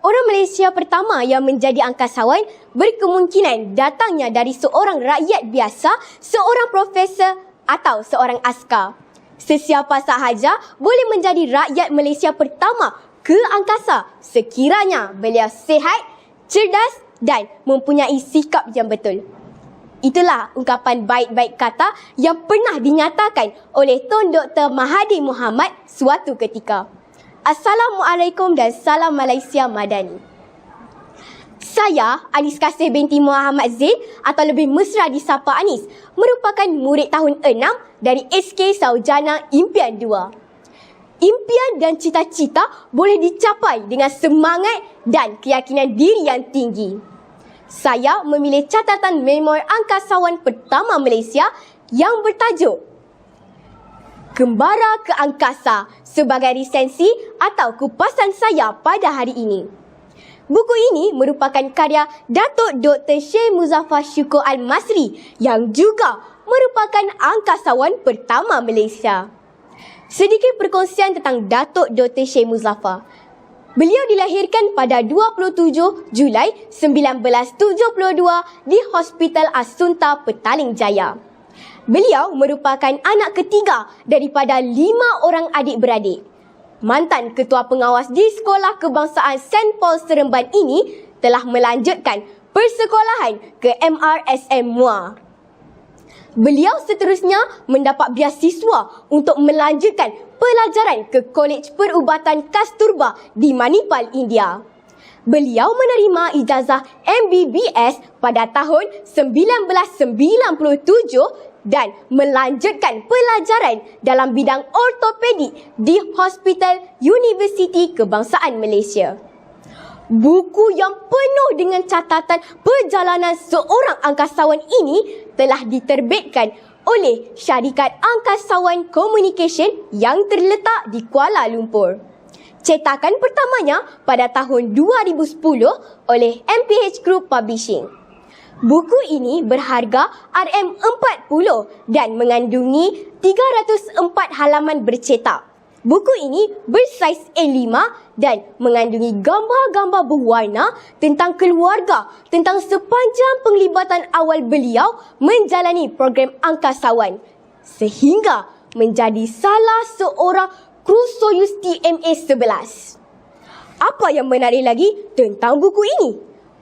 orang Malaysia pertama yang menjadi angkasawan berkemungkinan datangnya dari seorang rakyat biasa, seorang profesor atau seorang askar. Sesiapa sahaja boleh menjadi rakyat Malaysia pertama ke angkasa sekiranya beliau sihat, cerdas dan mempunyai sikap yang betul. Itulah ungkapan baik-baik kata yang pernah dinyatakan oleh Tun Dr. Mahathir Mohamad suatu ketika. Assalamualaikum dan salam Malaysia Madani. Saya, Anis Kasih binti Muhammad Zain atau lebih mesra disapa Anis, merupakan murid tahun 6 dari SK Sarjana Impian 2. Impian dan cita-cita boleh dicapai dengan semangat dan keyakinan diri yang tinggi. Saya memilih catatan memori angkasawan pertama Malaysia yang bertajuk Gembara ke Angkasa sebagai resensi atau kupasan saya pada hari ini. Buku ini merupakan karya Datuk Dr. Syekh Muzaffar Syukur Al-Masri yang juga merupakan angkasawan pertama Malaysia. Sedikit perkongsian tentang Datuk Dr. Syekh Muzaffar. Beliau dilahirkan pada 27 Julai 1972 di Hospital Asunta Petaling Jaya. Beliau merupakan anak ketiga daripada 5 orang adik-beradik. Mantan ketua pengawas di Sekolah Kebangsaan St. Paul Seremban ini telah melanjutkan persekolahan ke MRSM Muar. Beliau seterusnya mendapat beasiswa untuk melanjutkan pelajaran ke Kolej Perubatan Kasturba di Manipal, India. Beliau menerima ijazah MBBS pada tahun 1997 dan melanjutkan pelajaran dalam bidang ortopedik di Hospital Universiti Kebangsaan Malaysia. Buku yang penuh dengan catatan perjalanan seorang angkasawan ini telah diterbitkan oleh Syarikat Angkasawan Communication yang terletak di Kuala Lumpur. Cetakan pertamanya pada tahun 2010 oleh MPH Group Publishing. Buku ini berharga RM40 dan mengandungi 304 halaman bercetak. Buku ini bersaiz A5 dan mengandungi gambar-gambar berwarna tentang keluarga, tentang sepanjang penglibatan awal beliau menjalani program angkasawan sehingga menjadi salah seorang kru Soyuz TMA-11. Apa yang menarik lagi tentang buku ini?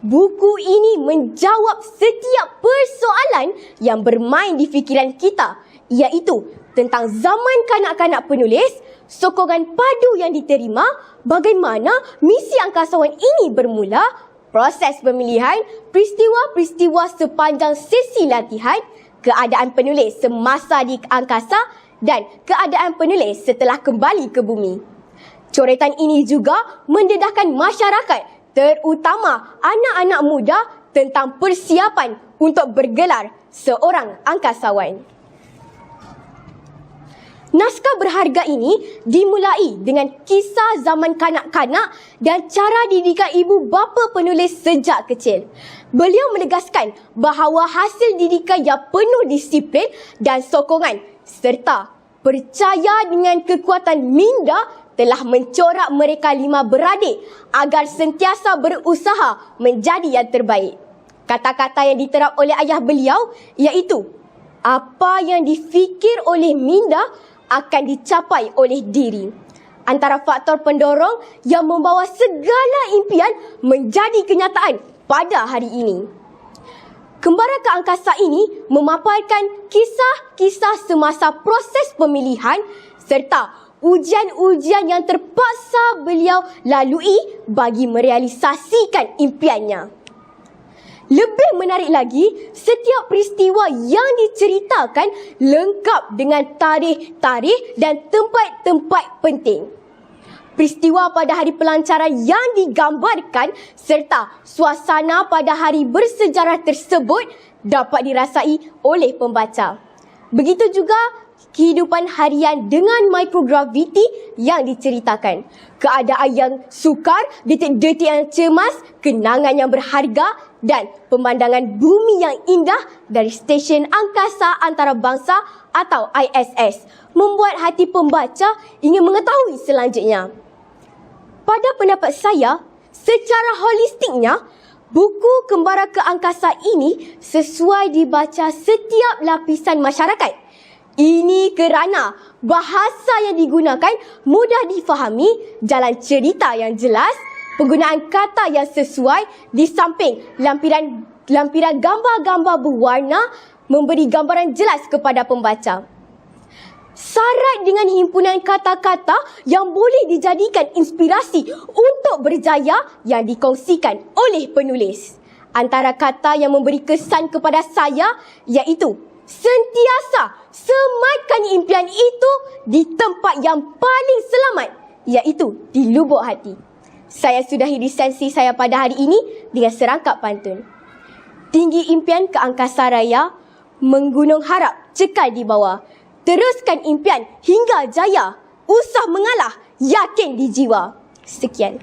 Buku ini menjawab setiap persoalan yang bermain di fikiran kita, iaitu tentang zaman kanak-kanak penulis, sokongan padu yang diterima, bagaimana misi angkasawan ini bermula, proses pemilihan, peristiwa-peristiwa sepanjang sesi latihan, keadaan penulis semasa di angkasa dan keadaan penulis setelah kembali ke bumi. Coretan ini juga mendedahkan masyarakat, terutama anak-anak muda, tentang persiapan untuk bergelar seorang angkasawan. Naskah berharga ini dimulai dengan kisah zaman kanak-kanak dan cara didikan ibu bapa penulis sejak kecil. Beliau menegaskan bahawa hasil didikan yang penuh disiplin dan sokongan serta percaya dengan kekuatan minda telah mencorak mereka 5 beradik agar sentiasa berusaha menjadi yang terbaik. Kata-kata yang diterap oleh ayah beliau iaitu, apa yang difikir oleh minda akan dicapai oleh diri. Antara faktor pendorong yang membawa segala impian menjadi kenyataan pada hari ini. Gembara ke Angkasa ini memaparkan kisah-kisah semasa proses pemilihan serta ujian-ujian yang terpaksa beliau lalui bagi merealisasikan impiannya. Lebih menarik lagi, setiap peristiwa yang diceritakan lengkap dengan tarikh-tarikh dan tempat-tempat penting. Peristiwa pada hari pelancaran yang digambarkan serta suasana pada hari bersejarah tersebut dapat dirasai oleh pembaca. Begitu juga kehidupan harian dengan microgravity yang diceritakan. Keadaan yang sukar, detik-detik yang cemas, kenangan yang berharga dan pemandangan bumi yang indah dari stesen angkasa antarabangsa atau ISS membuat hati pembaca ingin mengetahui selanjutnya. Pada pendapat saya, Secara holistiknya, buku Kembara ke Angkasa ini sesuai dibaca setiap lapisan masyarakat. Ini kerana bahasa yang digunakan mudah difahami, jalan cerita yang jelas, penggunaan kata yang sesuai di samping lampiran gambar-gambar berwarna memberi gambaran jelas kepada pembaca. Syarat dengan himpunan kata-kata yang boleh dijadikan inspirasi untuk berjaya yang dikongsikan oleh penulis. Antara kata yang memberi kesan kepada saya iaitu sentiasa sematkan impian itu di tempat yang paling selamat, iaitu di lubuk hati. Saya sudahi lisensi saya pada hari ini dengan serangkap pantun. Tinggi impian ke angkasa raya, menggunung harap cekal di bawah. Teruskan impian hingga jaya, usah mengalah, yakin di jiwa. Sekian.